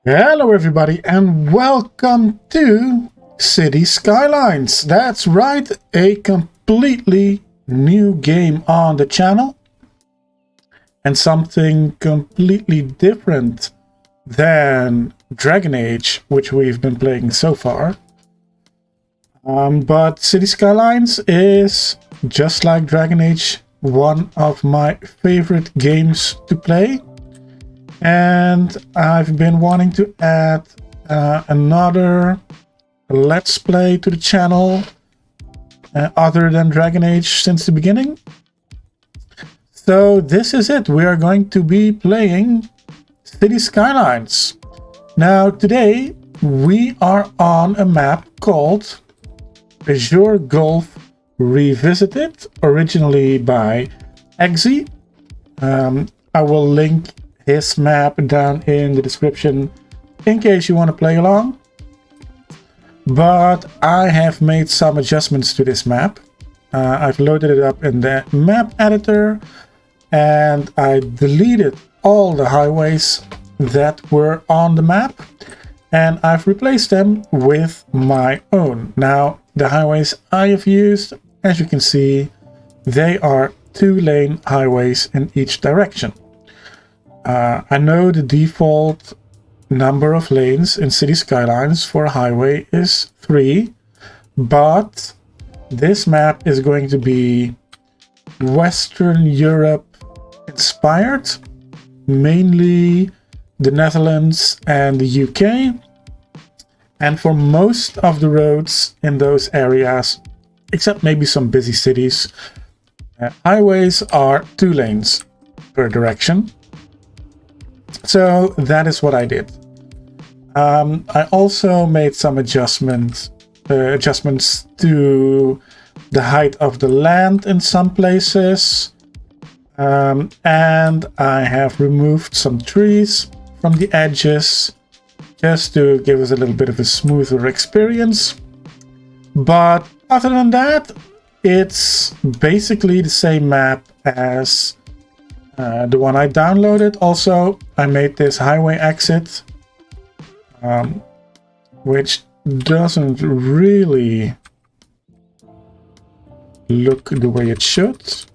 Hello everybody and welcome to City Skylines. That's right, a completely new game on the channel and something completely different than Dragon Age, which we've been playing so far. But City Skylines is, just like Dragon Age, one of my favorite games to play. And I've been wanting to add another Let's Play to the channel other than Dragon Age since the beginning. So this is it. We are going to be playing City Skylines. Now today we are on a map called Azure Gulf Revisited, originally by Eggsy. I will link his map down in the description in case you want to play along. But I have made some adjustments to this map. I've loaded it up in the map editor and I deleted all the highways that were on the map and I've replaced them with my own. Now the highways I have used, as you can see, they are 2-lane highways in each direction. I know the default number of lanes in City Skylines for a highway is 3, but this map is going to be Western Europe inspired, mainly the Netherlands and the UK, and for most of the roads in those areas, except maybe some busy cities, highways are 2 lanes per direction. So that is what I did. I also made some adjustments to the height of the land in some places. And I have removed some trees from the edges just to give us a little bit of a smoother experience. But other than that, it's basically the same map as the one I downloaded. Also, I made this highway exit, which doesn't really look the way it should.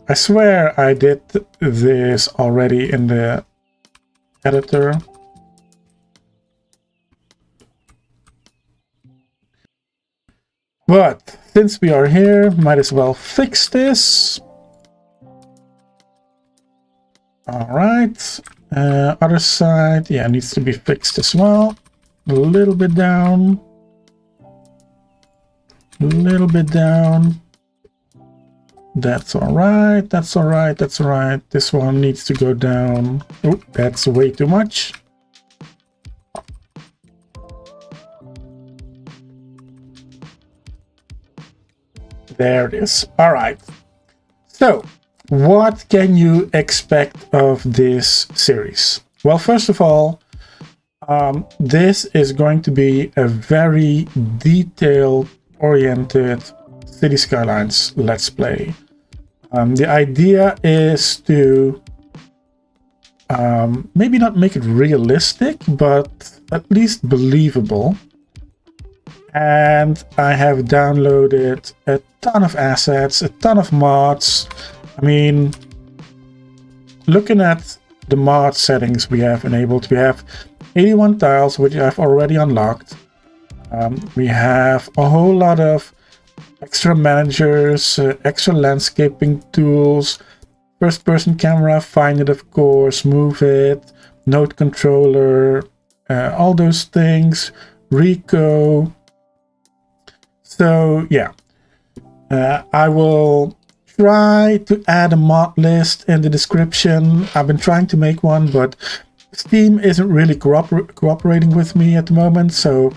I swear I did this already in the editor. But since we are here, might as well fix this. Alright, other side, yeah, needs to be fixed as well. A little bit down. A little bit down. That's alright, that's alright, that's alright. This one needs to go down. Oh, that's way too much. There it is. Alright. So, what can you expect of this series? Well, first of all, this is going to be a very detail-oriented City Skylines Let's Play. The idea is to maybe not make it realistic, but at least believable. And I have downloaded a ton of assets, a ton of mods. I mean, looking at the mod settings we have enabled, we have 81 tiles, which I've already unlocked. We have a whole lot of extra managers, extra landscaping tools, first-person camera, find it of course, move it, node controller, all those things, Rico. So yeah, I will try to add a mod list in the description. I've been trying to make one, but Steam isn't really cooperating with me at the moment, so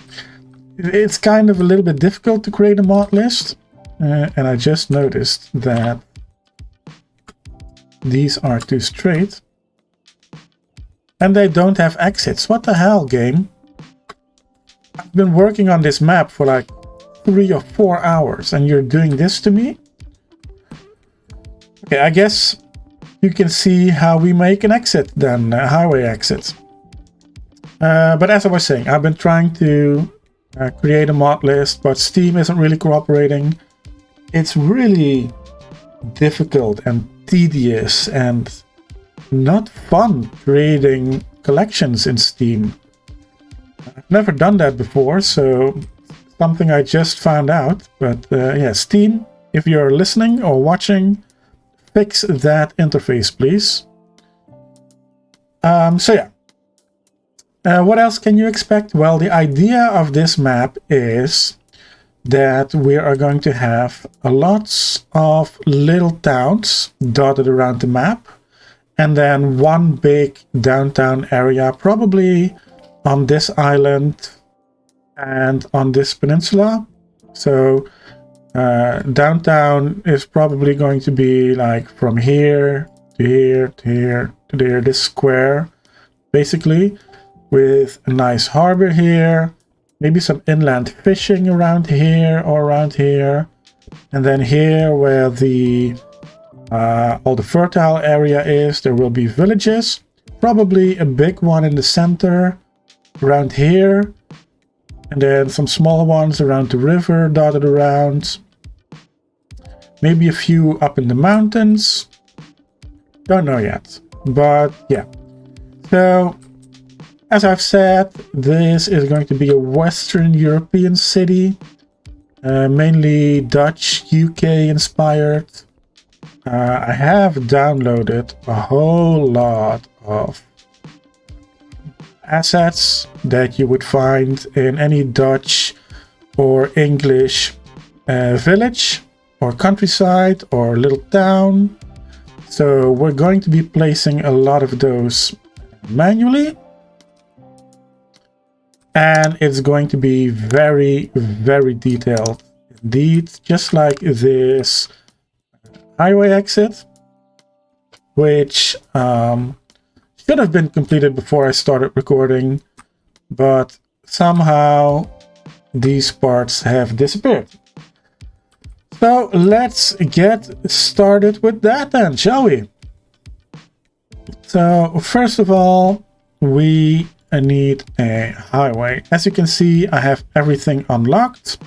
it's kind of a little bit difficult to create a mod list. And I just noticed that these are too straight. And they don't have exits. What the hell, game? I've been working on this map for like 3 or 4 hours and you're doing this to me? Okay, I guess you can see how we make an exit then, a highway exit. But as I was saying, I've been trying to create a mod list, but Steam isn't really cooperating. It's really difficult and tedious and not fun creating collections in Steam. I've never done that before, so something I just found out. But yeah, Steam, if you're listening or watching, fix that interface, please. So yeah. What else can you expect? Well, the idea of this map is that we are going to have lots of little towns dotted around the map, and then one big downtown area, probably on this island and on this peninsula. So downtown is probably going to be like from here to here to here to there, this square, basically, with a nice harbor here, maybe some inland fishing around here or around here, and then here where the all the fertile area is, there will be villages, probably a big one in the center around here, and then some small ones around the river dotted around, maybe a few up in the mountains, don't know yet, but yeah. So as I've said, this is going to be a Western European city, mainly Dutch, UK inspired. I have downloaded a whole lot of assets that you would find in any Dutch or English village or countryside or little town. So we're going to be placing a lot of those manually. And it's going to be very, very detailed indeed, just like this highway exit, which should have been completed before I started recording, but somehow these parts have disappeared. So let's get started with that then, shall we? So first of all, we need a highway. As you can see, I have everything unlocked.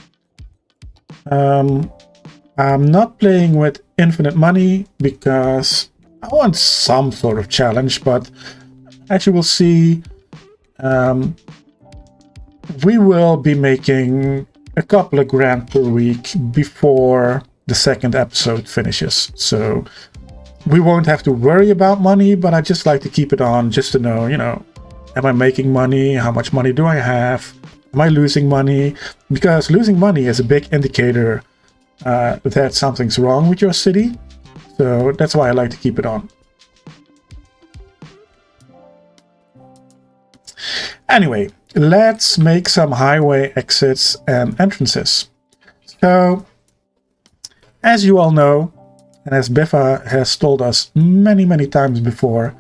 I'm not playing with infinite money because I want some sort of challenge, but as you will see, we will be making a couple of grand per week before the second episode finishes. So we won't have to worry about money, but I just like to keep it on just to know, you know, am I making money? How much money do I have? Am I losing money? Because losing money is a big indicator that something's wrong with your city. So that's why I like to keep it on. Anyway, let's make some highway exits and entrances. So, as you all know, and as Biffa has told us many, many times before,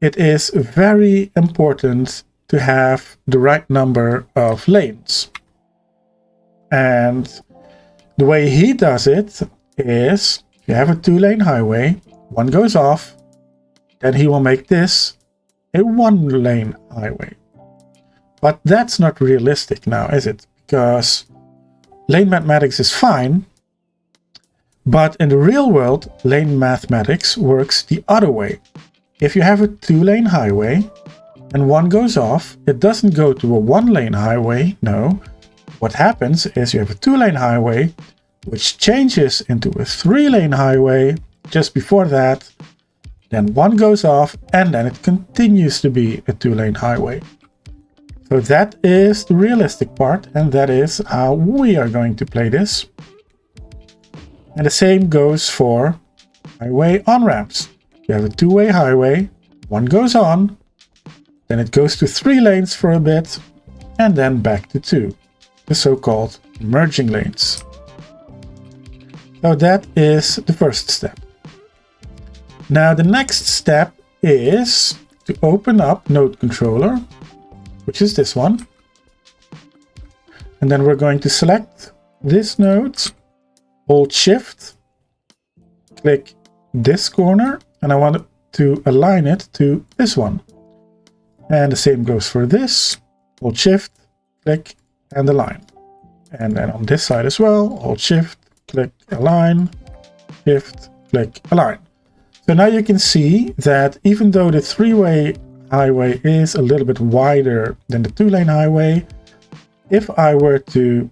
it is very important to have the right number of lanes. And the way he does it is, you have a 2-lane highway, one goes off, then he will make this a 1-lane highway. But that's not realistic now, is it? Because lane mathematics is fine, but in the real world, lane mathematics works the other way. If you have a 2-lane highway and one goes off, it doesn't go to a 1-lane highway, no. What happens is you have a 2-lane highway, which changes into a 3-lane highway just before that, then one goes off, and then it continues to be a 2-lane highway. So that is the realistic part, and that is how we are going to play this. And the same goes for highway on-ramps. You have a 2-way highway, one goes on, then it goes to 3 lanes for a bit, and then back to 2, the so-called merging lanes. So that is the first step. Now the next step is to open up Node Controller, which is this one. And then we're going to select this node, hold Shift, click this corner, and I want to align it to this one. And the same goes for this. Hold shift, click, and align. And then on this side as well, hold shift, click, align, shift, click, align. So now you can see that even though the three-way highway is a little bit wider than the two-lane highway, if I were to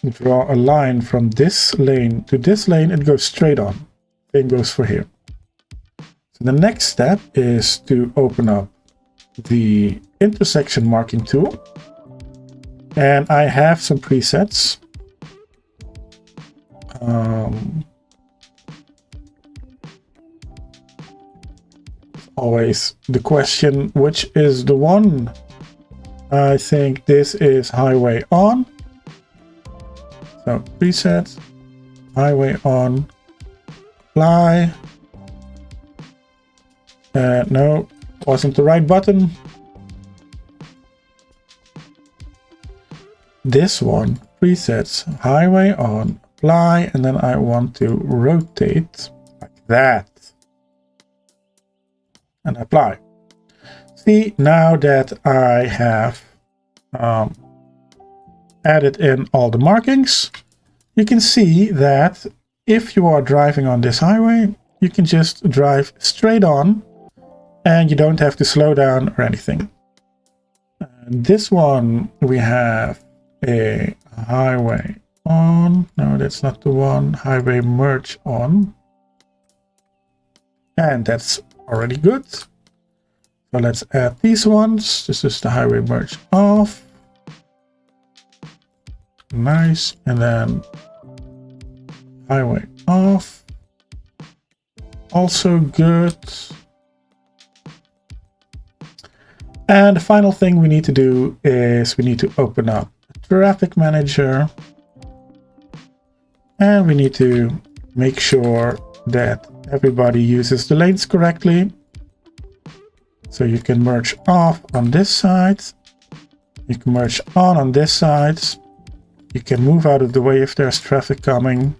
draw a line from this lane to this lane, it goes straight on. Same goes for here. So the next step is to open up the intersection marking tool. And I have some presets. Always the question, which is the one? I think this is highway on. So preset, highway on, apply. No, wasn't the right button. This one, presets, highway on, apply, and then I want to rotate like that. And apply. See, now that I have added in all the markings, you can see that if you are driving on this highway, you can just drive straight on and you don't have to slow down or anything. And this one, we have a highway on. No, that's not the one. Highway merge on. And that's already good. So let's add these ones. This is the highway merge off. Nice. And then highway off. Also good. And the final thing we need to do is we need to open up the traffic manager. And we need to make sure that everybody uses the lanes correctly. So you can merge off on this side. You can merge on this side. You can move out of the way if there's traffic coming.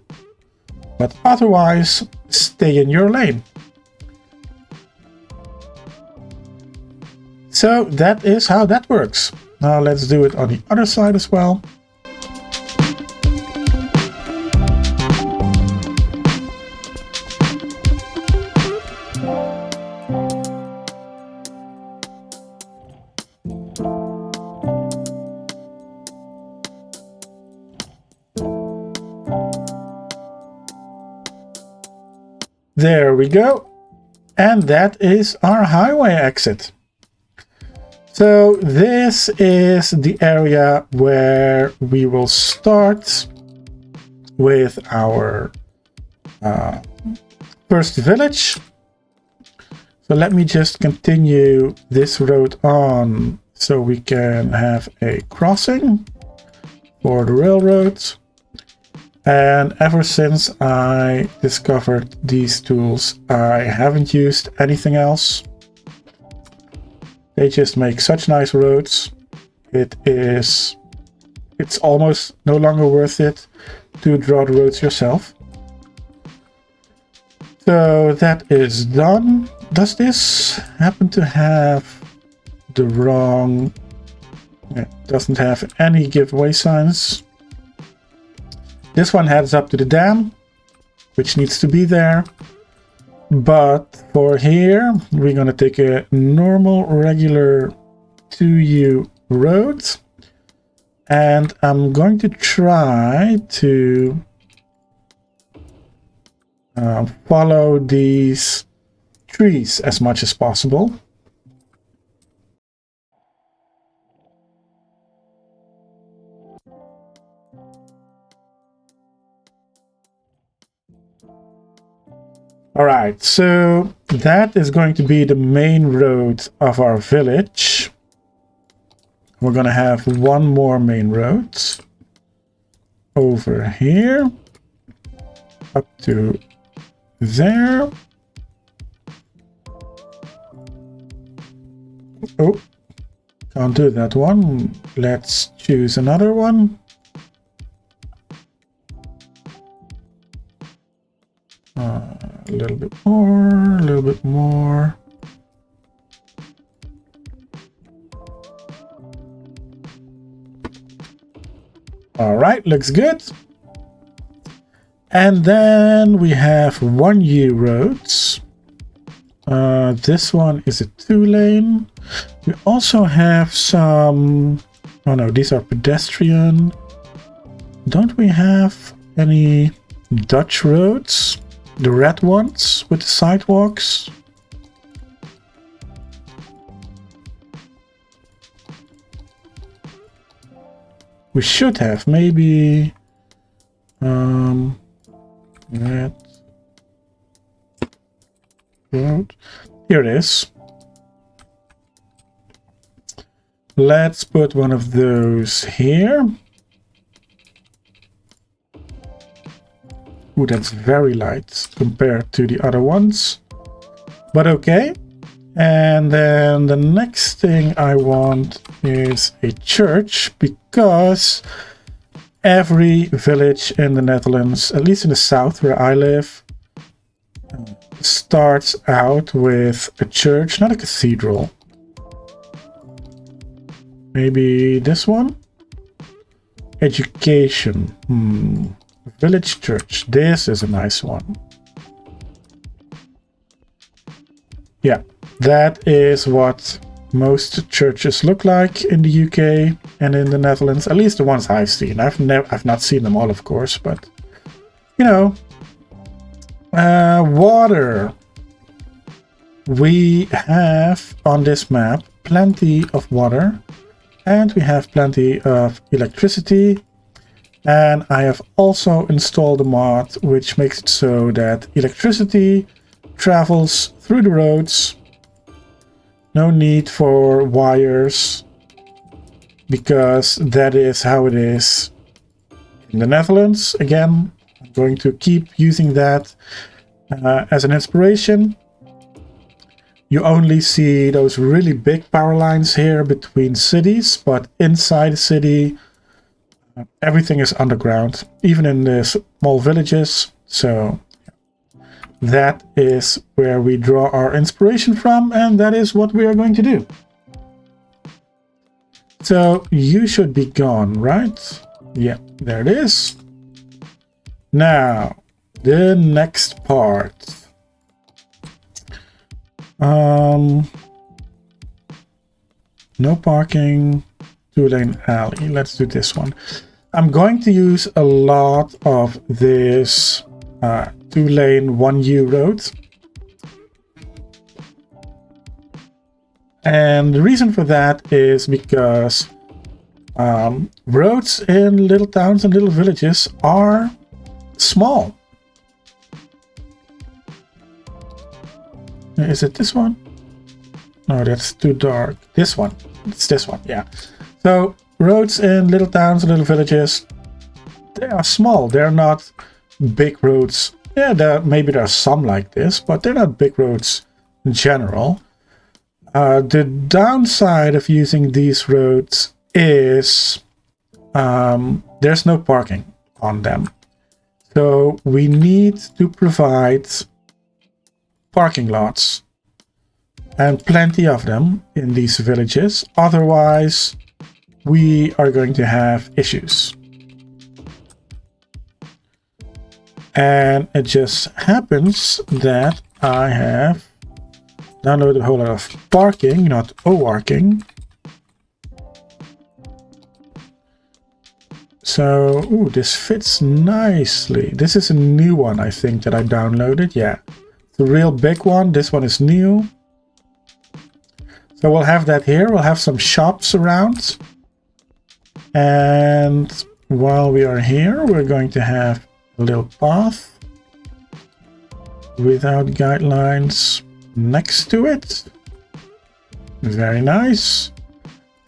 But otherwise, stay in your lane. So that is how that works. Now let's do it on the other side as well. There we go. And that is our highway exit. So this is the area where we will start with our first village. So let me just continue this road on so we can have a crossing for the railroad. And ever since I discovered these tools, I haven't used anything else. They just make such nice roads. It's almost no longer worth it to draw the roads yourself. So that is done. Does this happen to have the wrong... It doesn't have any giveaway signs. This one heads up to the dam, which needs to be there. But for here, we're going to take a normal, regular 2U road. And I'm going to try to follow these trees as much as possible. All right, so that is going to be the main road of our village. We're going to have one more main road over here up to there. Oh, can't do that one. Let's choose another one. A little bit more, a little bit more. All right, looks good. And then we have 1U roads. This one is a 2-lane. We also have some... Oh no, these are pedestrian. Don't we have any Dutch roads? The red ones with the sidewalks? We should have, maybe... red road. Here it is. Let's put one of those here. Ooh, that's very light compared to the other ones. But okay. And then the next thing I want is a church, because every village in the Netherlands, at least in the south where I live, starts out with a church, not a cathedral. Maybe this one? Education. Village church. This is a nice one. Yeah, that is what most churches look like in the UK and in the Netherlands. At least the ones I've seen. I've not seen them all, of course, but you know. Water. We have on this map plenty of water, and we have plenty of electricity. And I have also installed a mod which makes it so that electricity travels through the roads. No need for wires, because that is how it is in the Netherlands. Again, I'm going to keep using that as an inspiration. You only see those really big power lines here between cities, but inside the city, everything is underground, even in the small villages. So that is where we draw our inspiration from, and that is what we are going to do. So you should be gone, right? Yeah, there it is. Now, the next part. No parking, 2-lane alley. Let's do this one. I'm going to use a lot of this 2-lane 1U road. And the reason for that is because roads in little towns and little villages are small. Is it this one? No, that's too dark. This one. It's this one, yeah. So roads in little towns and little villages, they are small. They're not big roads. Yeah, maybe there are some like this, but they're not big roads in general. The downside of using these roads is there's no parking on them. So we need to provide parking lots, and plenty of them in these villages. Otherwise, we are going to have issues. And it just happens that I have downloaded a whole lot of parking, not O-arking. So, ooh, this fits nicely. This is a new one, I think, that I downloaded. Yeah, the real big one. This one is new. So we'll have that here. We'll have some shops around. And while we are here, we're going to have a little path without guidelines next to it. Very nice.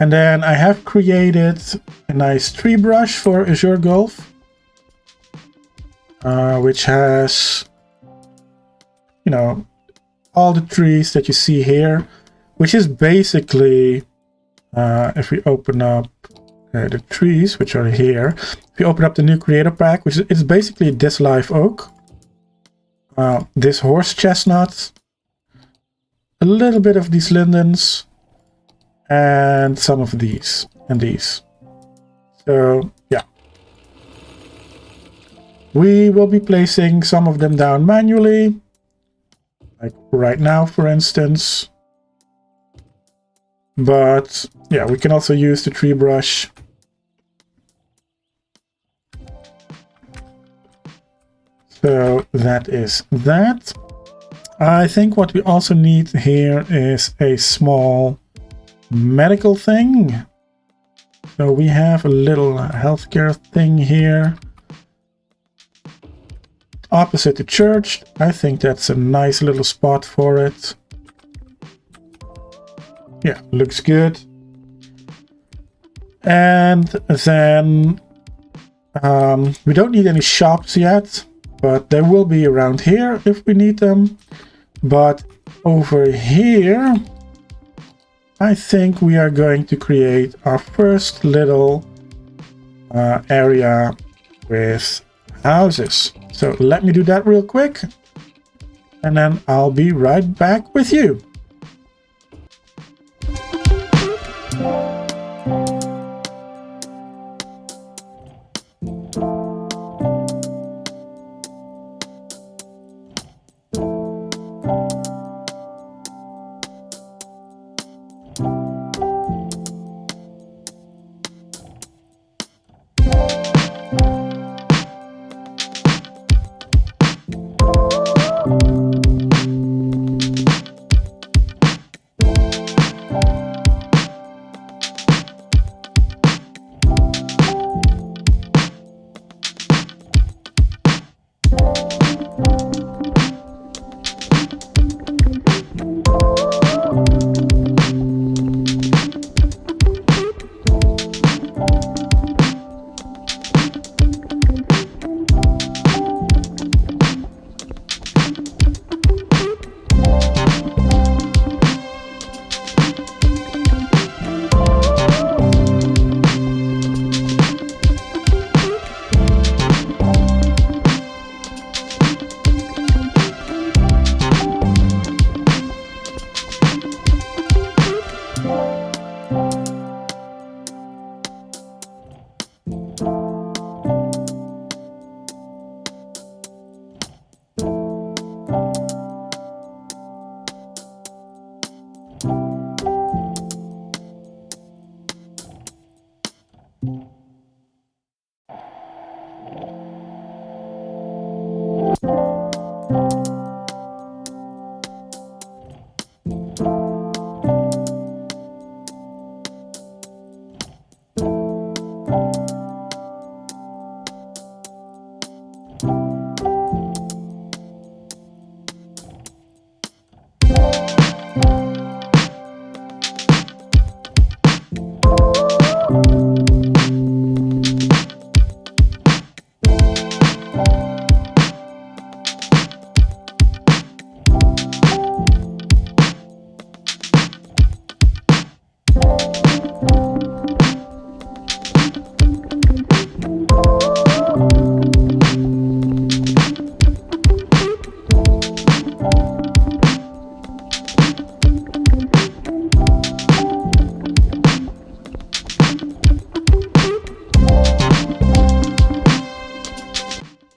And then I have created a nice tree brush for Azure Golf, which has, you know, all the trees that you see here, which is basically, if we open up the trees, which are here, if you open up the new creator pack, which is basically this live oak, this horse chestnut, a little bit of these lindens, and some of these and these. So yeah, We will be placing some of them down manually, like right now, for instance. But yeah, we can also use the tree brush. So that is that. I think what we also need here is a small medical thing. So we have a little healthcare thing here. Opposite the church. I think that's a nice little spot for it. Yeah, looks good. And then we don't need any shops yet, but they will be around here if we need them. But over here, I think we are going to create our first little area with houses. So let me do that real quick, and then I'll be right back with you.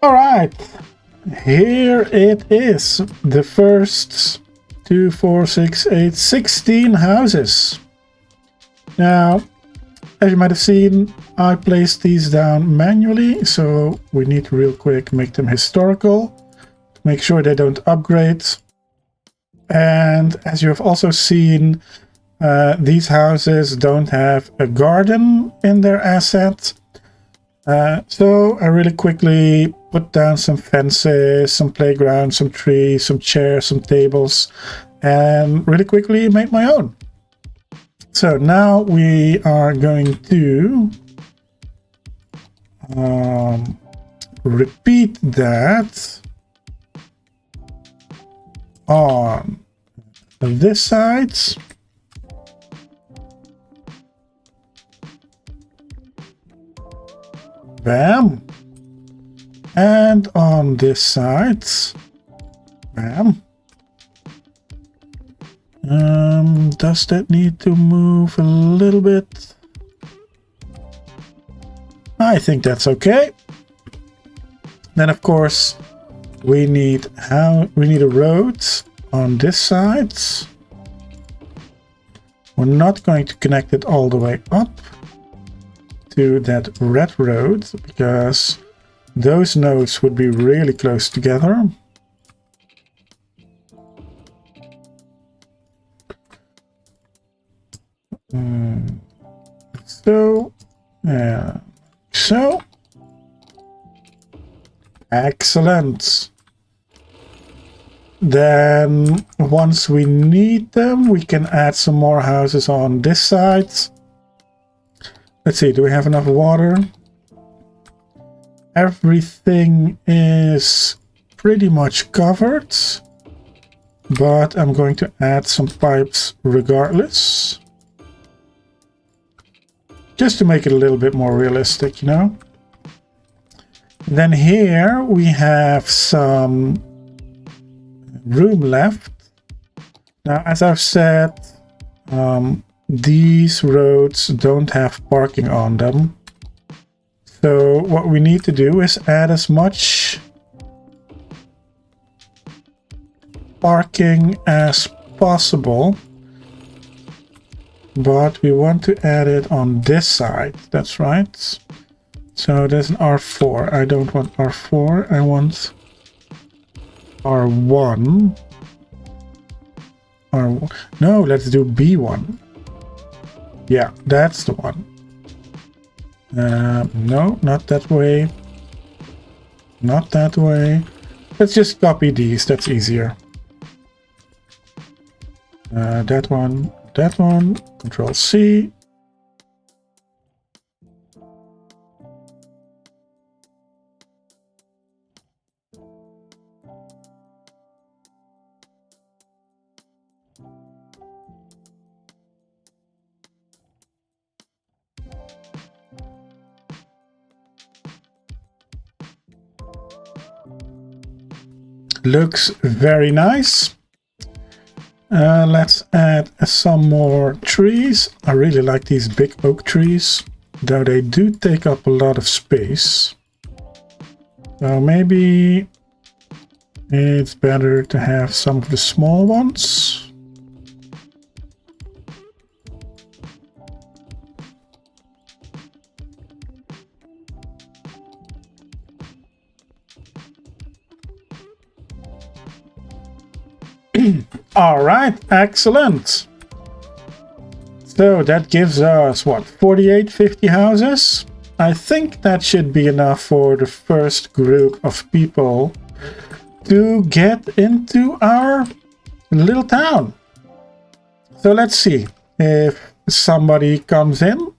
All right, here it is. The first 2, 4, 6, 8, 16 houses. Now, as you might have seen, I placed these down manually, so we need to real quick make them historical to make sure they don't upgrade. And as you have also seen, these houses don't have a garden in their asset. So I really quickly put down some fences, some playgrounds, some trees, some chairs, some tables, and really quickly made my own. So now we are going to repeat that on this side. Bam. And on this side. Bam. Does that need to move a little bit? I think that's okay. Then of course we need a road on this side. We're not going to connect it all the way up to that red road because those nodes would be really close together. So excellent. Then once we need them, we can add some more houses on this side. Let's see, do we have enough water? Everything is pretty much covered, but I'm going to add some pipes regardless. Just to make it a little bit more realistic, you know. Then here we have some room left. Now, as I've said, these roads don't have parking on them. So what we need to do is add as much parking as possible. But we want to add it on this side. That's right. So there's an R4. I don't want R4. I want R1. No, let's do B1. Yeah, that's the one. No, not that way. Not that way. Let's just copy these. That's easier. That one. That one, Control C. Looks very nice. Let's add some more trees. I really like these big oak trees, though they do take up a lot of space. So maybe it's better to have some of the small ones. All right, excellent. So that gives us what, 50 houses? I think that should be enough for the first group of people to get into our little town. So let's see if somebody comes in.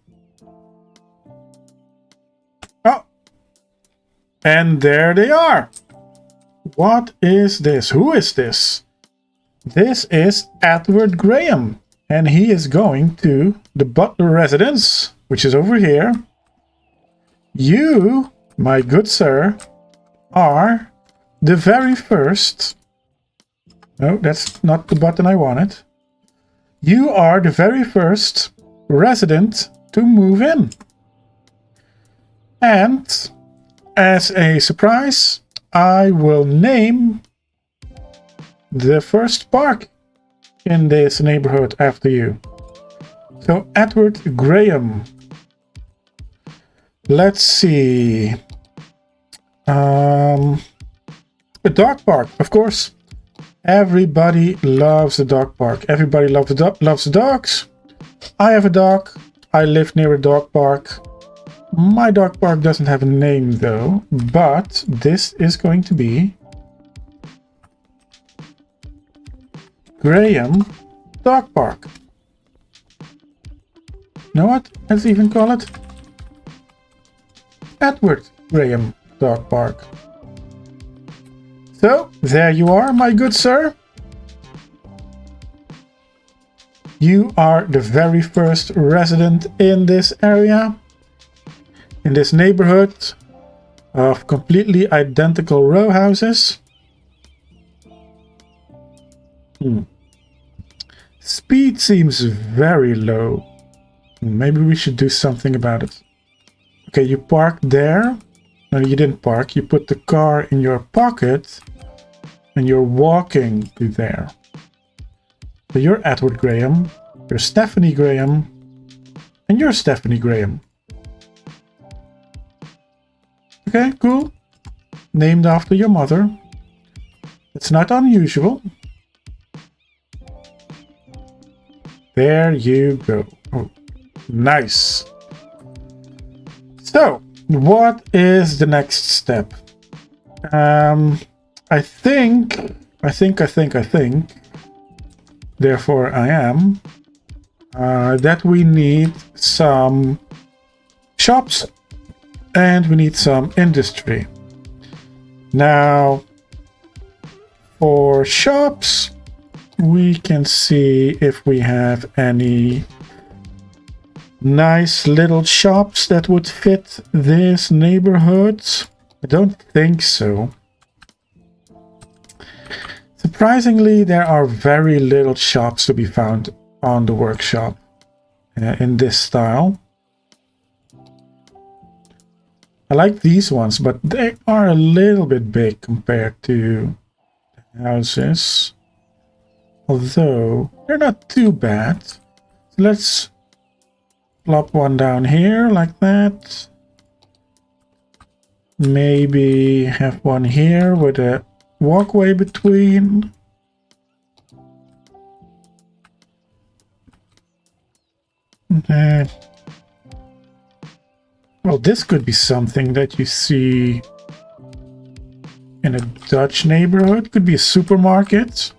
Oh, and there they are. What is this? Who is this? This is Edward Graham, and he is going to the Butler residence, which is over here. You, my good sir, are the very first... No, that's not the button I wanted. You are the very first resident to move in. And as a surprise, I will name the first park in this neighborhood after you. So Edward Graham. Let's see. A dog park, of course. Everybody loves a dog park. Everybody loves the dogs. I have a dog. I live near a dog park. My dog park doesn't have a name though, but this is going to be Graham Dog Park. You know what? Let's even call it Edward Graham Dog Park. So, there you are, my good sir. You are the very first resident in this area, in this neighborhood of completely identical row houses. Speed seems very low. Maybe we should do something about it. Okay, you park there. No, you didn't park. You put the car in your pocket and you're walking to there. So you're Edward Graham, you're Stephanie Graham, and you're Stephanie Graham. Okay, cool. Named after your mother. It's not unusual. There you go. Oh, nice. So, what is the next step? I think, therefore I am, that we need some shops and we need some industry. Now, for shops, we can see if we have any nice little shops that would fit this neighborhood. I don't think so. Surprisingly, there are very little shops to be found on the workshop in this style. I like these ones, but they are a little bit big compared to the houses. Although, they're not too bad. So let's plop one down here like that. Maybe have one here with a walkway between. Well, this could be something that you see in a Dutch neighborhood. Could be a supermarket.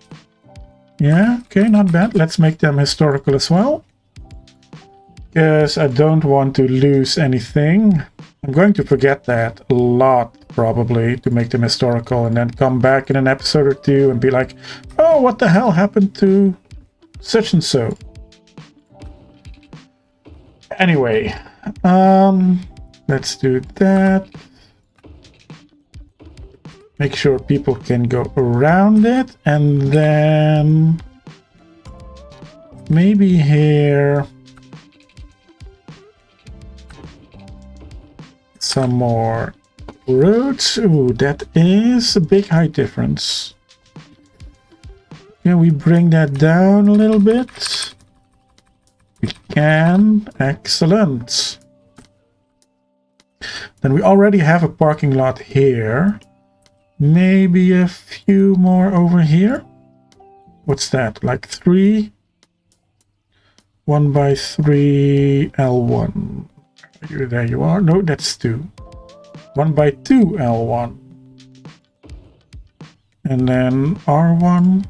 Yeah, okay, not bad. Let's make them historical as well. Because I don't want to lose anything. I'm going to forget that a lot, probably, to make them historical and then come back in an episode or two and be like, oh, what the hell happened to such and so? Anyway, let's do that. Make sure people can go around it, and then maybe here some more roads. Ooh, that is a big height difference. Can we bring that down a little bit? We can. Excellent. Then we already have a parking lot here. Maybe a few more over here. What's that? Like 3? 1 by 3 L1. There you are. No, that's 2. 1 by 2 L1. And then R1.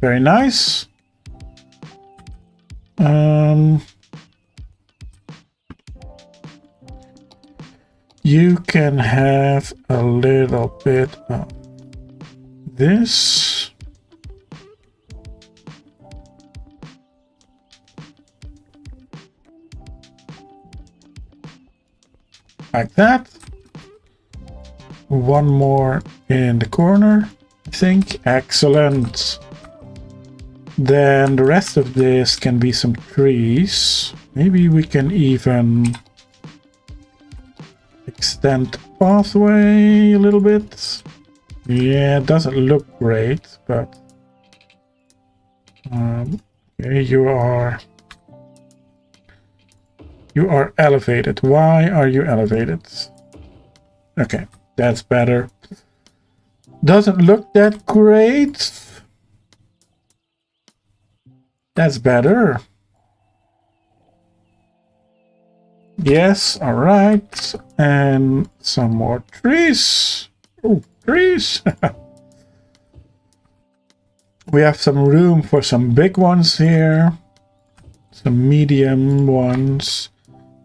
Very nice. You can have a little bit of this. Like that. One more in the corner, I think. Excellent. Then the rest of this can be some trees. Maybe we can even extend the pathway a little bit. Yeah, it doesn't look great, but okay, you are elevated. Why are you elevated? Okay, that's better. Doesn't look that great. That's better. Yes, all right. And some more trees. Oh, trees. We have some room for some big ones here. Some medium ones.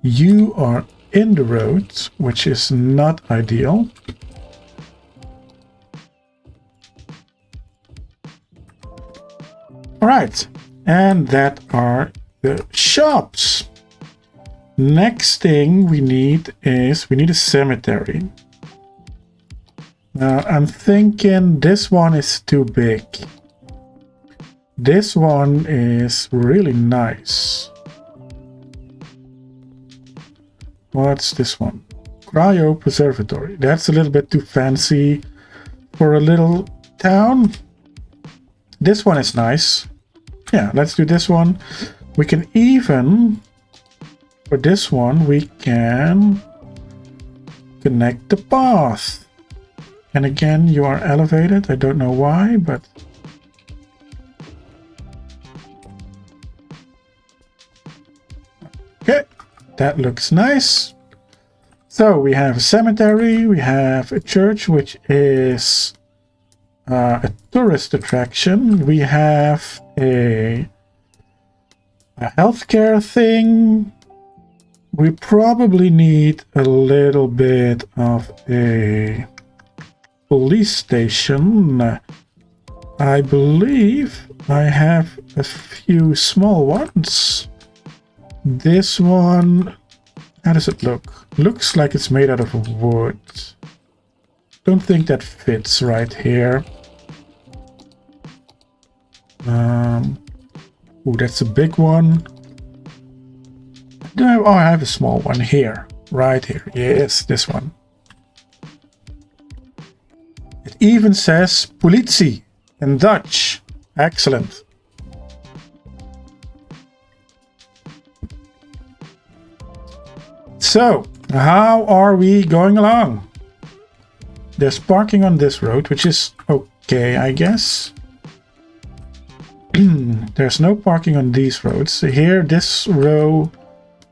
You are in the road, which is not ideal. All right. And that are the shops. Next thing we need is a cemetery. Now I'm thinking this one is too big. This one is really nice. What's this one? Cryo Preservatory. That's a little bit too fancy for a little town. This one is nice. Yeah, let's do this one. We can even, for this one, we can connect the path. And again, you are elevated. I don't know why, but... Okay, that looks nice. So we have a cemetery, we have a church, which is a tourist attraction. We have a healthcare thing. We probably need a little bit of a police station. I believe I have a few small ones. This one, how does it look? Looks like it's made out of wood. Don't think that fits right here. Oh, that's a big one. Oh, I have a small one here. Right here. Yes, this one. It even says politie in Dutch. Excellent. So, how are we going along? There's parking on this road, which is okay, I guess. There's no parking on these roads. Here, this row,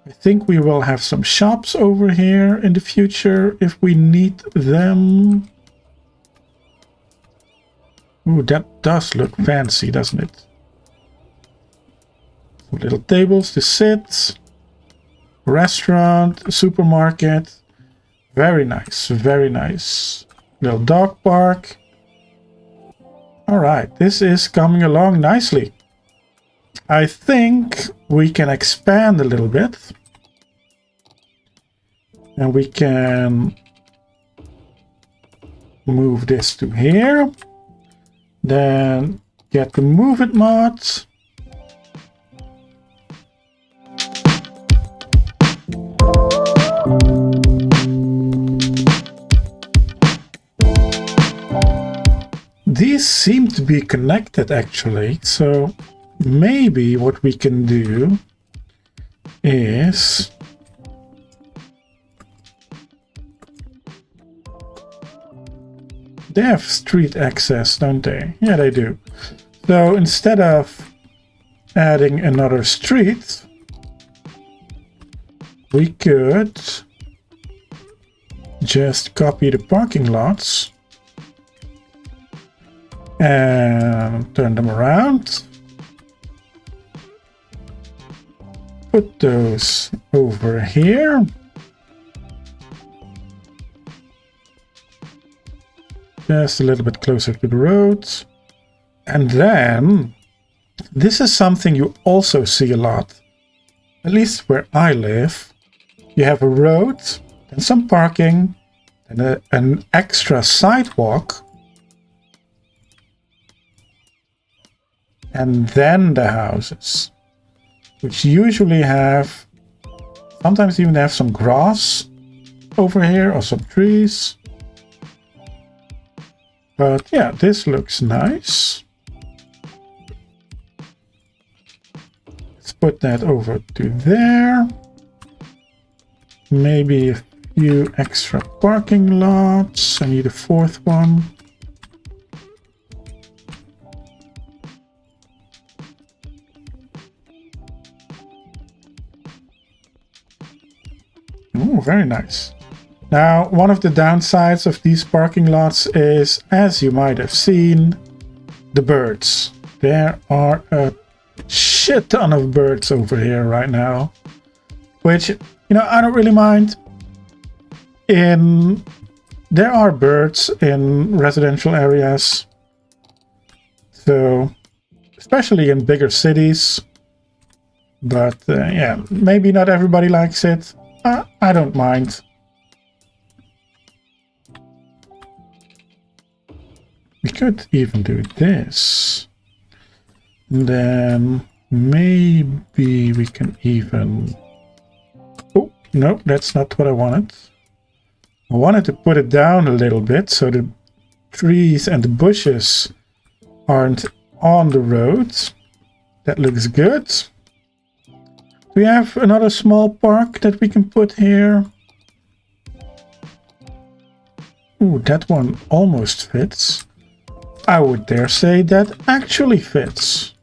I think we will have some shops over here in the future if we need them. Ooh, that does look fancy, doesn't it? Some little tables to sit. Restaurant, supermarket. Very nice, very nice. Little dog park. Alright, this is coming along nicely. I think we can expand a little bit. And we can move this to here. Then get the Move It mod. These seem to be connected actually, so maybe what we can do is they have street access, don't they? Yeah, they do. So instead of adding another street, we could just copy the parking lots and turn them around. Put those over here. Just a little bit closer to the road. And then, this is something you also see a lot. At least where I live. You have a road, and some parking, and an extra sidewalk. And then the houses, which usually have, sometimes even have some grass over here or some trees. But yeah, this looks nice. Let's put that over to there. Maybe a few extra parking lots. I need a fourth one. Oh, very nice. Now, one of the downsides of these parking lots is, as you might have seen, the birds. There are a shit ton of birds over here right now, which, you know, I don't really mind. There are birds in residential areas, so especially in bigger cities, but yeah, maybe not everybody likes it. I don't mind. We could even do this. And then maybe we can even... Oh, no, that's not what I wanted. I wanted to put it down a little bit so the trees and the bushes aren't on the road. That looks good. We have another small park that we can put here. Ooh, that one almost fits. I would dare say that actually fits.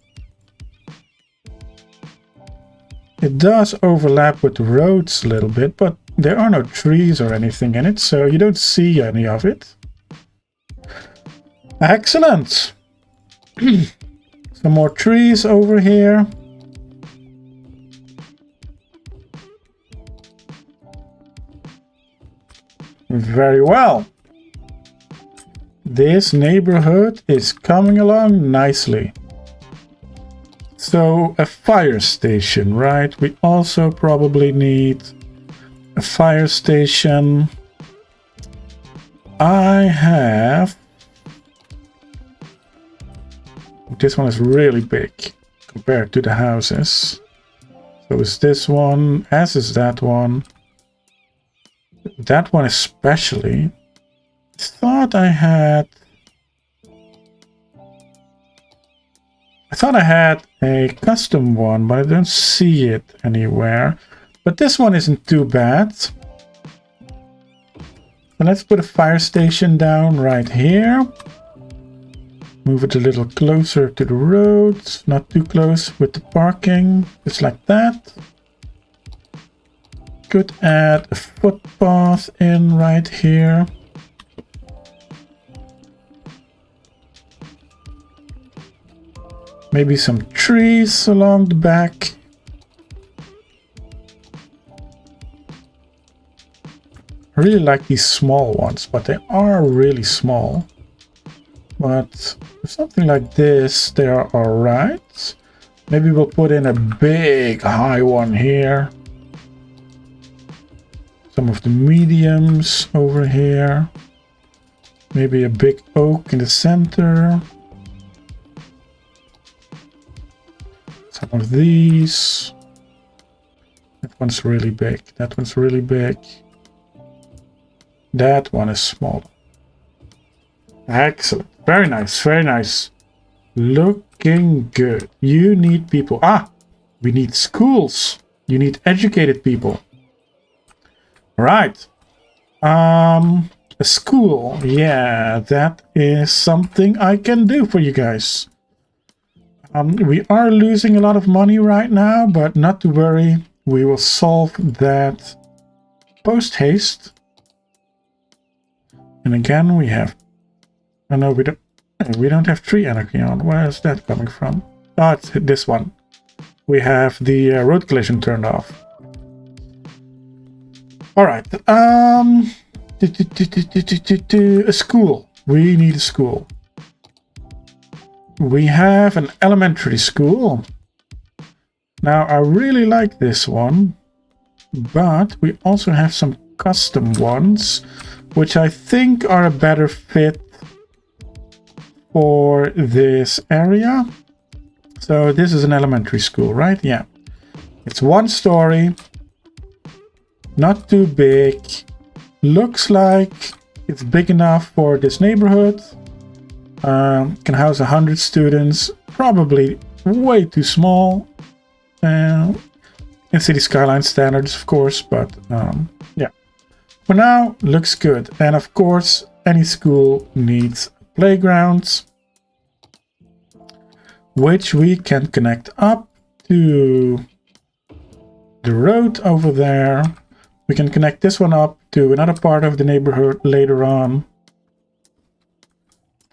It does overlap with the roads a little bit, but there are no trees or anything in it, so you don't see any of it. Excellent! Some more trees over here. Very well. This neighborhood is coming along nicely. So a fire station, right? We also probably need a fire station. I have... This one is really big compared to the houses. So is this one, as is that one. That one especially. I thought I had a custom one, but I don't see it anywhere. But this one isn't too bad. So let's put a fire station down right here. Move it a little closer to the road, not too close with the parking, just like that. Could add a footpath in right here. Maybe some trees along the back. I really like these small ones, but they are really small. But for something like this, they are alright. Maybe we'll put in a big high one here. Some of the mediums over here. Maybe a big oak in the center. Some of these. That one's really big. That one's really big. That one is small. Excellent. Very nice. Very nice. Looking good. You need people. Ah! We need schools. You need educated people. Right. A school. Yeah, that is something I can do for you guys. We are losing a lot of money right now, but not to worry. We will solve that post-haste. And again, we have... Oh no, we don't have tree energy on. Where is that coming from? Oh, it's this one. We have the road collision turned off. Alright. A school. We need a school. We have an elementary school. Now, I really like this one, but we also have some custom ones, which I think are a better fit for this area. So this is an elementary school, right? Yeah. It's one story, not too big. Looks like it's big enough for this neighborhood. Can house 100 students, probably way too small. In City Skylines standards, of course, but yeah. For now, looks good. And of course, any school needs playgrounds, which we can connect up to the road over there. We can connect this one up to another part of the neighborhood later on.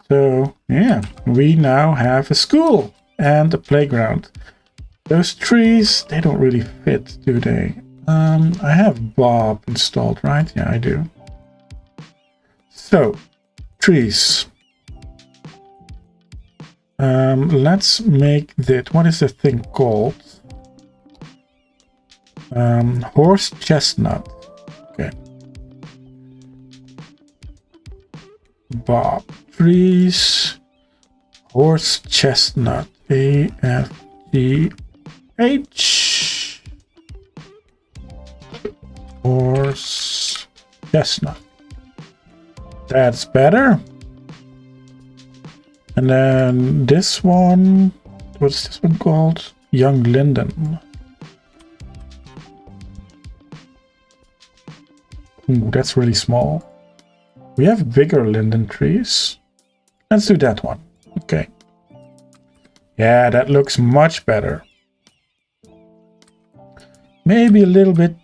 So, yeah, we now have a school and a playground. Those trees, they don't really fit, do they? I have Bob installed, right? Yeah, I do. So, trees. Let's make that. What is the thing called? Horse chestnut. Okay. Bob. Trees. Horse chestnut. AFTH. Horse chestnut. That's better. And then this one, what's this one called? Young Linden. Ooh, that's really small. We have bigger linden trees. Let's do that one. Okay. Yeah, that looks much better. Maybe a little bit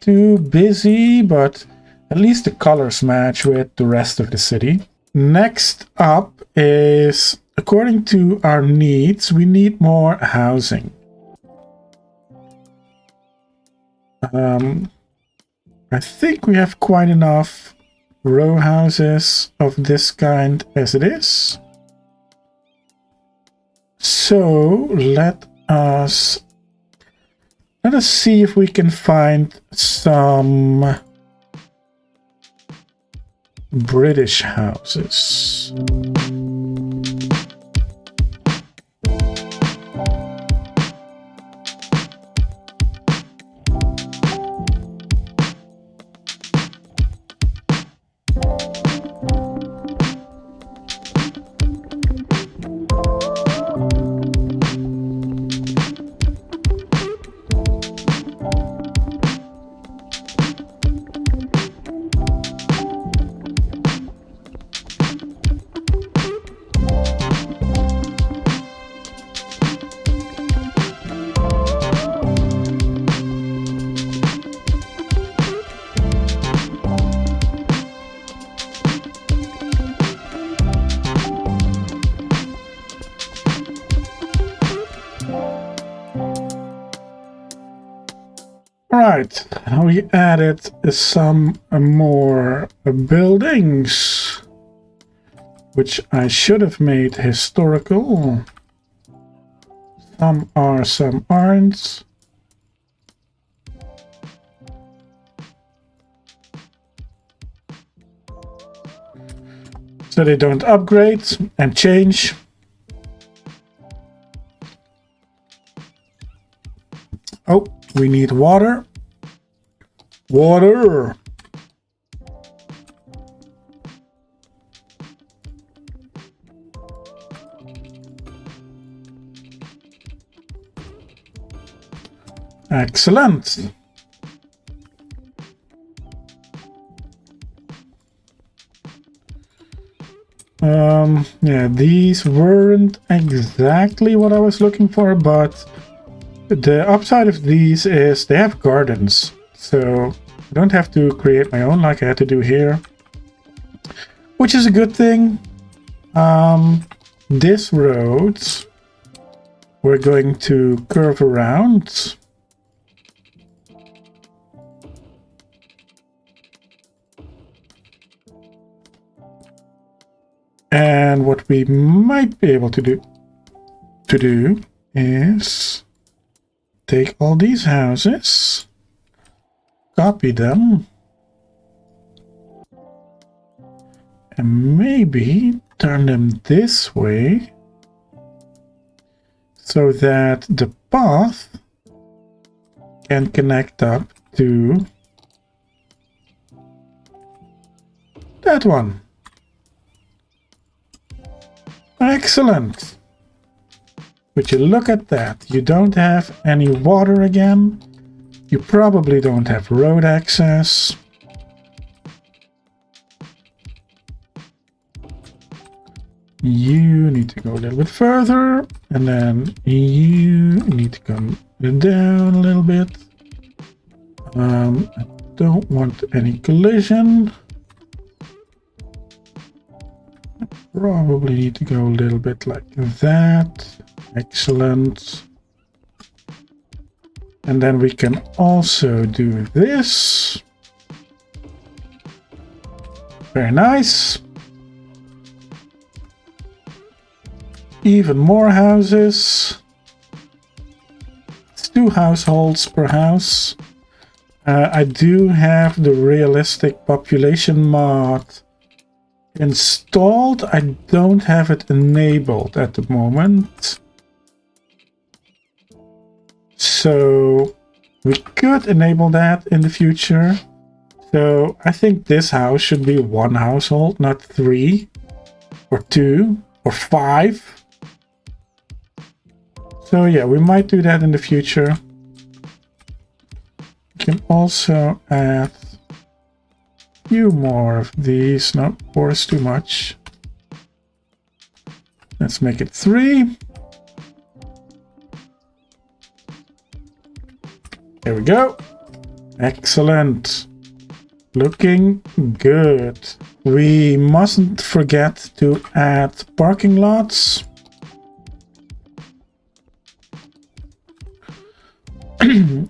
too busy, but at least the colors match with the rest of the city. Next up is, according to our needs, we need more housing. I think we have quite enough row houses of this kind as it is. So let us see if we can find some British houses. Right, we added some more buildings, which I should have made historical. Some are, some aren't. So they don't upgrade and change. Oh, we need water. Water! Excellent. Yeah, these weren't exactly what I was looking for, but the upside of these is they have gardens. So I don't have to create my own like I had to do here, which is a good thing. This road we're going to curve around. And what we might be able to do is take all these houses, copy them, and maybe turn them this way so that the path can connect up to that one. Excellent. But you look at that, you don't have any water again. You probably don't have road access. You need to go a little bit further, and then you need to come down a little bit. I don't want any collision. Probably need to go a little bit like that. Excellent. And then we can also do this. Very nice. Even more houses. It's 2 households per house. I do have the realistic population mod installed. I don't have it enabled at the moment. So we could enable that in the future. So I think this house should be one household, not 3 or 2 or 5. So yeah, we might do that in the future. We can also add a few more of these. No, 4 is too much. Let's make it 3. There we go. Excellent. Looking good. We mustn't forget to add parking lots.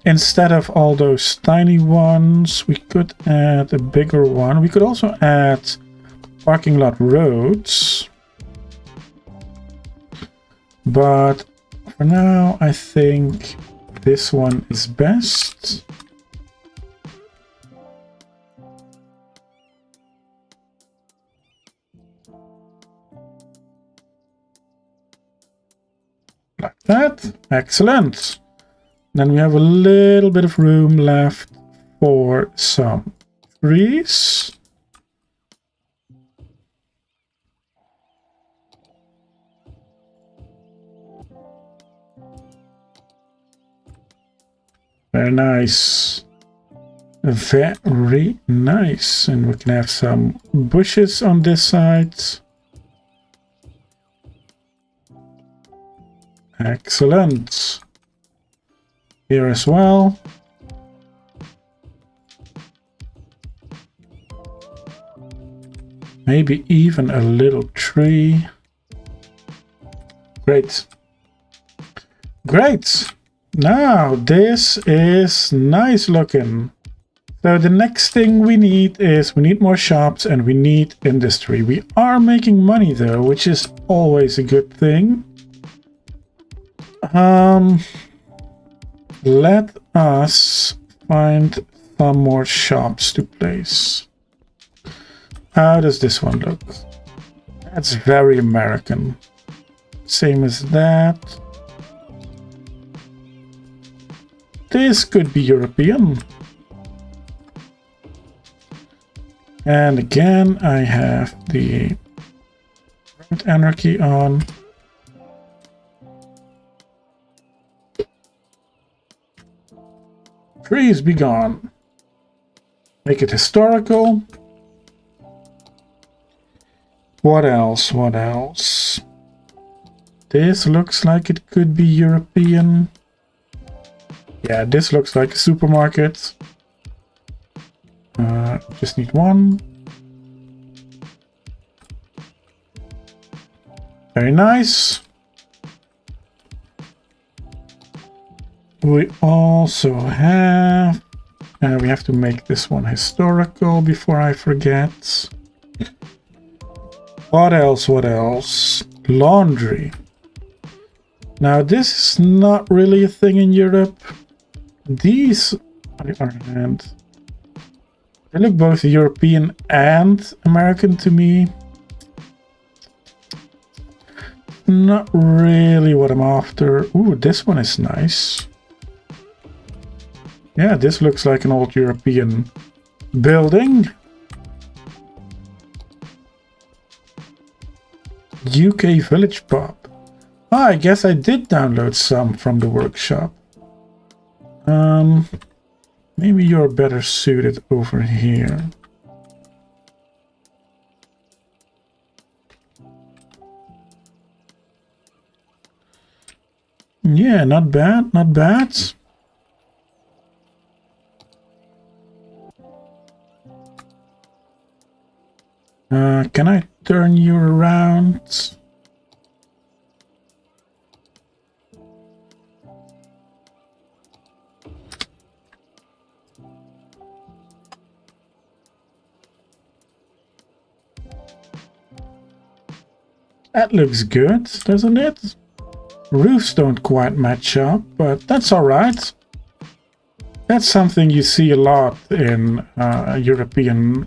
Instead of all those tiny ones, we could add a bigger one. We could also add parking lot roads. But for now, I think this one is best. Like that. Excellent. Then we have a little bit of room left for some trees. Very nice. Very nice. And we can have some bushes on this side. Excellent. Here as well. Maybe even a little tree. Great. Great. Now this is nice looking. So the next thing we need is we need more shops and we need industry. We are making money though, which is always a good thing. Let us find some more shops to place. How does this one look? That's very American. Same as that. This could be European. And again, I have the road anarchy on. Trees be gone. Make it historical. What else? What else? This looks like it could be European. Yeah, this looks like a supermarket. Just need one. Very nice. We also have... we have to make this one historical before I forget. What else? What else? Laundry. Now, this is not really a thing in Europe. These, on the other hand, they look both European and American to me. Not really what I'm after. Ooh, this one is nice. Yeah, this looks like an old European building. UK Village Pub. Ah, I guess I did download some from the workshop. Maybe you're better suited over here. Yeah, not bad, not bad. Can I turn you around? That looks good, doesn't it? Roofs don't quite match up, but that's alright. That's something you see a lot in European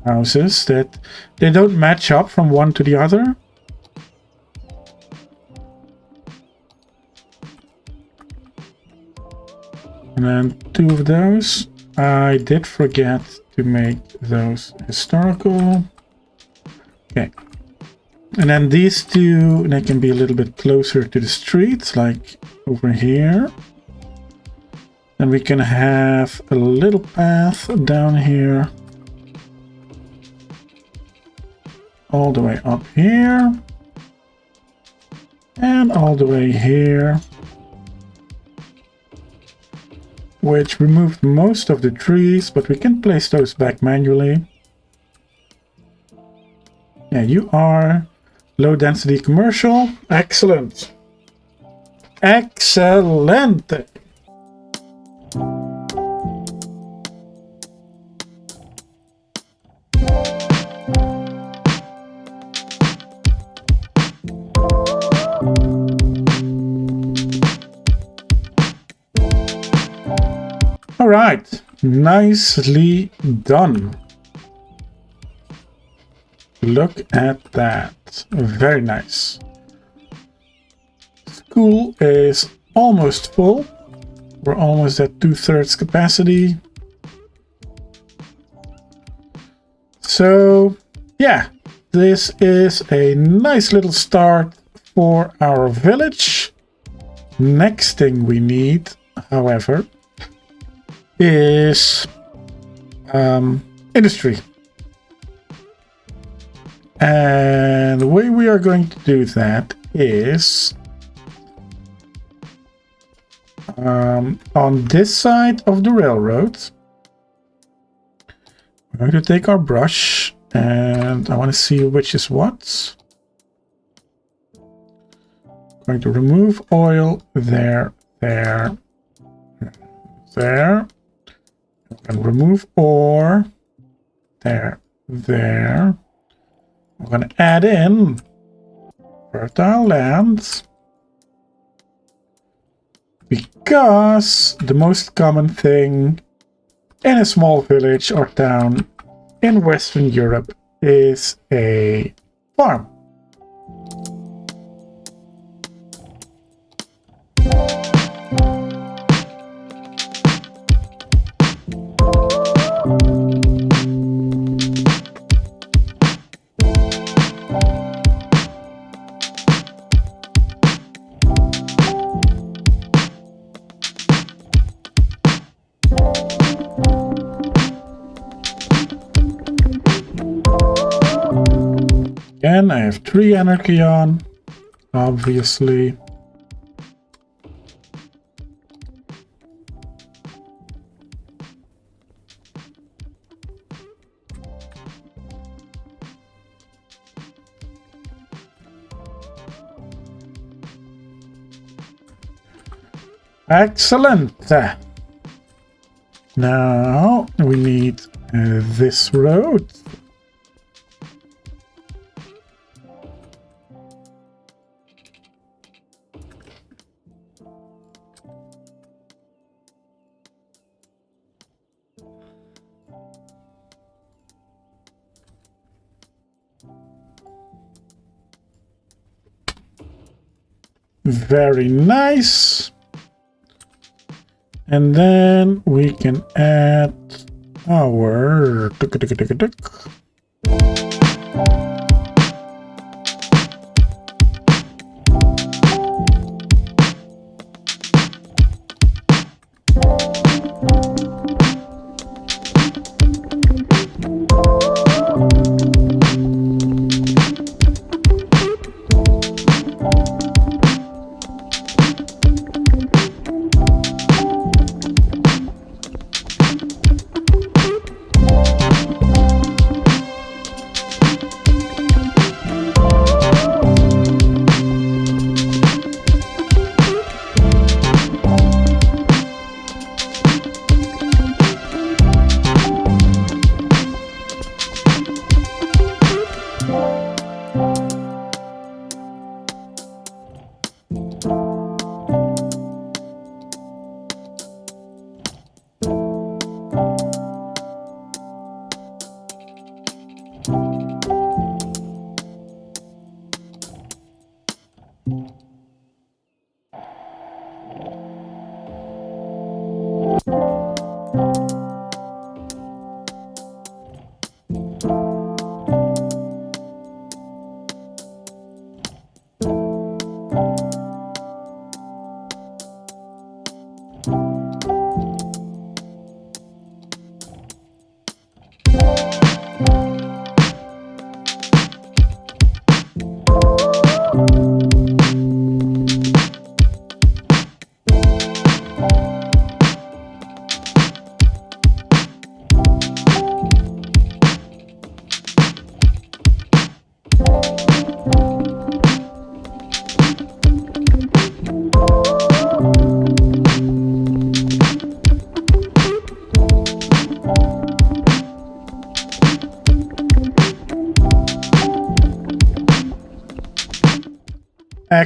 houses, that they don't match up from one to the other. And then 2 of those. I did forget to make those historical. Okay. And then these two, they can be a little bit closer to the streets, like over here. And we can have a little path down here. All the way up here. And all the way here. Which removed most of the trees, but we can place those back manually. Yeah, you are low density commercial. Excellent. Excellent. All right, nicely done. Look at that. Very nice. School is almost full. We're almost at 2/3 capacity. So, yeah, this is a nice little start for our village. Next thing we need, however, is industry. And the way we are going to do that is on this side of the railroad. We're going to take our brush and I want to see which is what. Going to remove oil there, there, there. And remove ore there, there. I'm going to add in fertile lands because the most common thing in a small village or town in Western Europe is a farm. Again, I have 3 anarchy on, obviously. Excellent. Now we need this road. Very nice. And then we can add our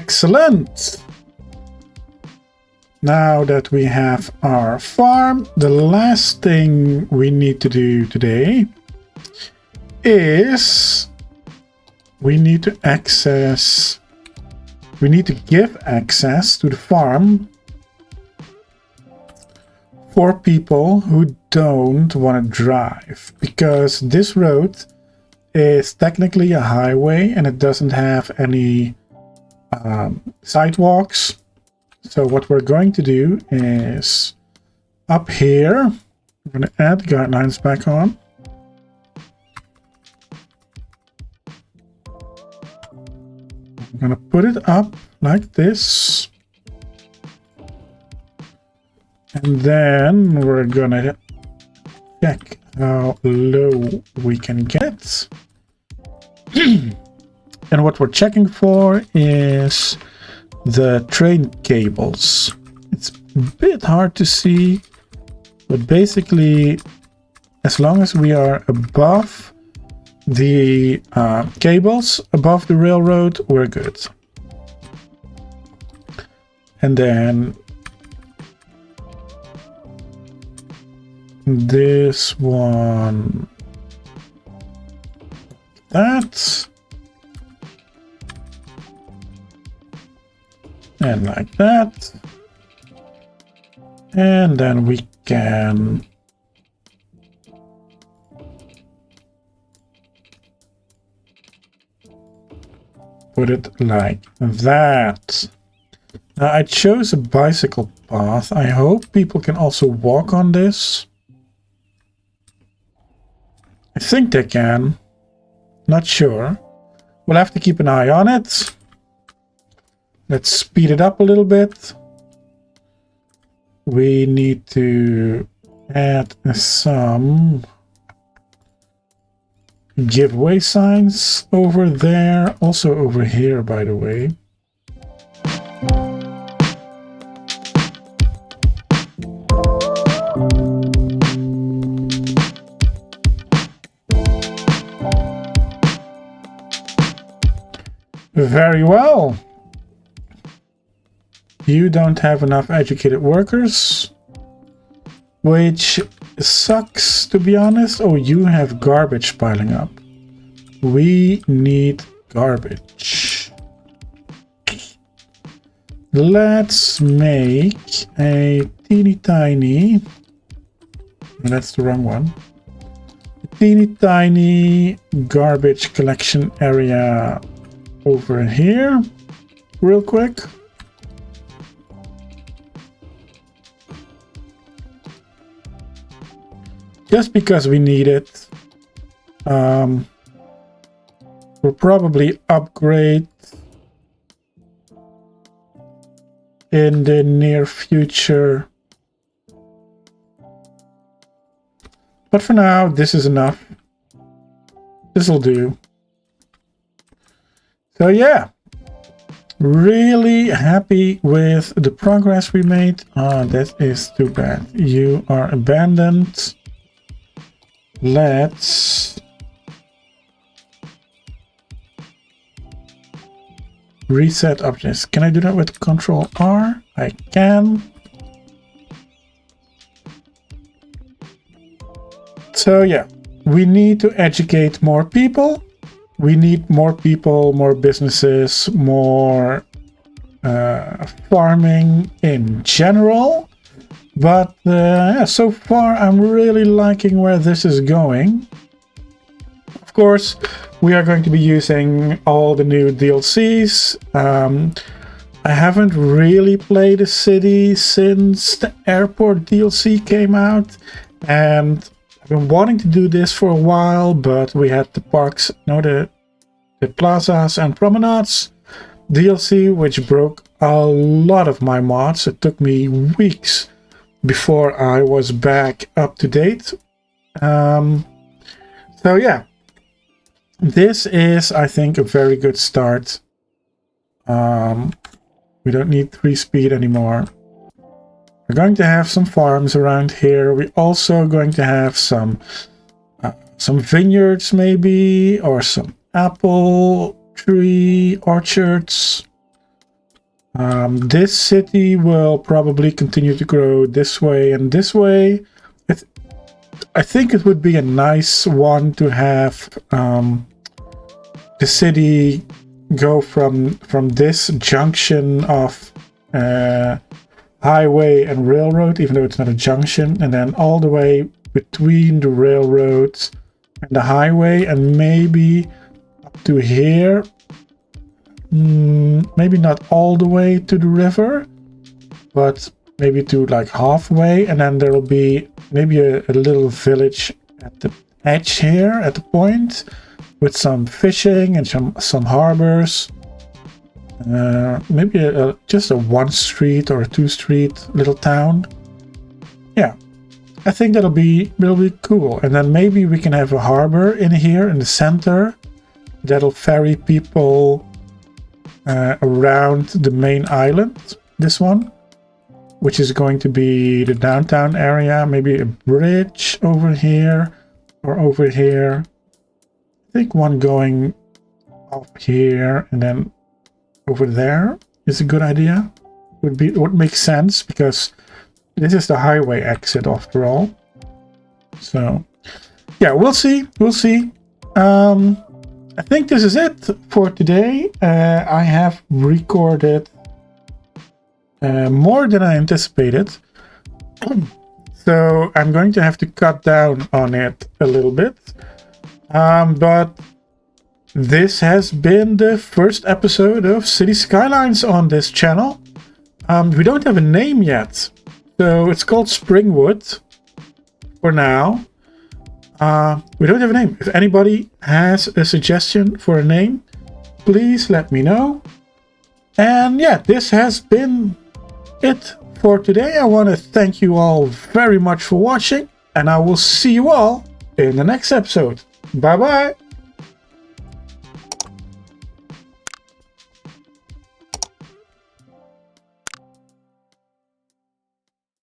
Excellent. Now that we have our farm, the last thing we need to do today is we need to give access to the farm for people who don't want to drive, because this road is technically a highway and it doesn't have any sidewalks. So what we're going to do is up here, I'm going to add guidelines back on. I'm going to put it up like this. And then we're going to check how low we can get. And what we're checking for is the train cables. It's a bit hard to see, but basically, as long as we are above the cables, above the railroad, we're good. And then this one, that, and like that, and then we can put it like that. Now I chose a bicycle path. I hope people can also walk on this. I think they can. Not sure. We'll have to keep an eye on it. Let's speed it up a little bit. We need to add some giveaway signs over there. Also over here, by the way. Very well. You don't have enough educated workers, which sucks, to be honest. Oh, you have garbage piling up. We need garbage. Let's make a teeny tiny, that's the wrong one, a teeny tiny garbage collection area over here, real quick. Just because we need it. We'll probably upgrade in the near future. But for now, this is enough. This will do. So yeah, really happy with the progress we made. Oh, that is too bad. You are abandoned. Let's reset objects. Can I do that with Control R? I can. So yeah, we need to educate more people. We need more people, more businesses, more farming in general. But yeah, so far I'm really liking where this is going. Of course, we are going to be using all the new DLCs. I haven't really played a city since the airport DLC came out, and I've been wanting to do this for a while, but we had the parks, the plazas and promenades DLC, which broke a lot of my mods. It took me weeks before I was back up to date. So yeah, this is, I think, a very good start. We don't need 3-speed anymore. We're going to have some farms around here. We're also going to have some vineyards maybe, or some apple tree orchards. This city will probably continue to grow this way and this way. I think it would be a nice one to have the city go from this junction of highway and railroad, even though it's not a junction, and then all the way between the railroads and the highway, and maybe up to here. Maybe not all the way to the river, but maybe to like halfway, and then there will be maybe a little village at the edge here at the point with some fishing and some harbors. Maybe just a 1 street or a 2 street little town. Yeah, I think that'll be cool. And then maybe we can have a harbor in here in the center that'll ferry people around the main island, this one, which is going to be the downtown area. Maybe a bridge over here or over here. I think one going up here and then over there is a good idea. Would make sense because this is the highway exit after all. So yeah, we'll see. I think this is it for today. I have recorded more than I anticipated. So I'm going to have to cut down on it a little bit. But this has been the first episode of City Skylines on this channel. We don't have a name yet. So it's called Springwood for now. We don't have a name. If anybody has a suggestion for a name, please let me know. And yeah, this has been it for today. I want to thank you all very much for watching, and I will see you all in the next episode. Bye bye.